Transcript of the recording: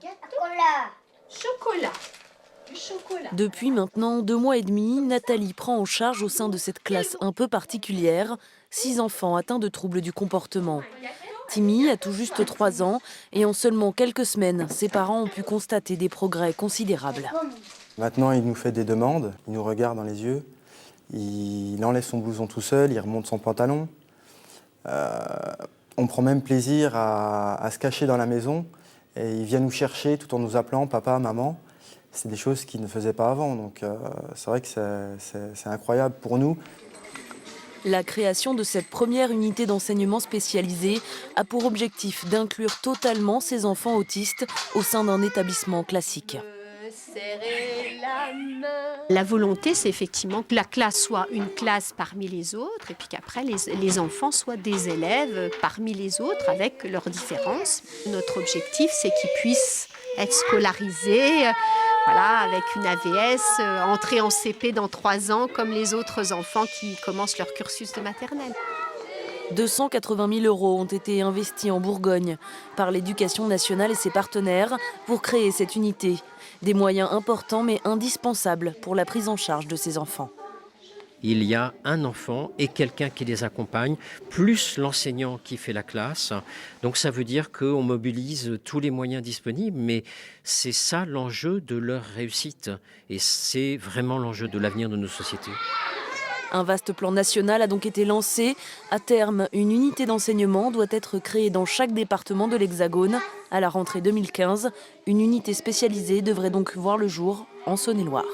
Chocolat. Du chocolat. Depuis maintenant 2 mois et demi, Nathalie prend en charge au sein de cette classe un peu particulière 6 enfants atteints de troubles du comportement. Timmy a tout juste 3 ans et en seulement quelques semaines, ses parents ont pu constater des progrès considérables. Maintenant, il nous fait des demandes, il nous regarde dans les yeux, il enlève son blouson tout seul, il remonte son pantalon. On prend même plaisir à se cacher dans la maison et il vient nous chercher tout en nous appelant papa, maman. C'est des choses qu'il ne faisait pas avant, donc c'est vrai que c'est incroyable pour nous. La création de cette première unité d'enseignement spécialisée a pour objectif d'inclure totalement ces enfants autistes au sein d'un établissement classique. La volonté, c'est effectivement que la classe soit une classe parmi les autres et puis qu'après les enfants soient des élèves parmi les autres avec leurs différences. Notre objectif, c'est qu'ils puissent être scolarisés avec une AVS, entrer en CP dans 3 ans comme les autres enfants qui commencent leur cursus de maternelle. 280 000 € ont été investis en Bourgogne par l'Éducation nationale et ses partenaires pour créer cette unité. Des moyens importants mais indispensables pour la prise en charge de ces enfants. Il y a un enfant et quelqu'un qui les accompagne, plus l'enseignant qui fait la classe. Donc ça veut dire qu'on mobilise tous les moyens disponibles, mais c'est ça l'enjeu de leur réussite. Et c'est vraiment l'enjeu de l'avenir de nos sociétés. Un vaste plan national a donc été lancé. À terme, une unité d'enseignement doit être créée dans chaque département de l'Hexagone. À la rentrée 2015, une unité spécialisée devrait donc voir le jour en Saône-et-Loire.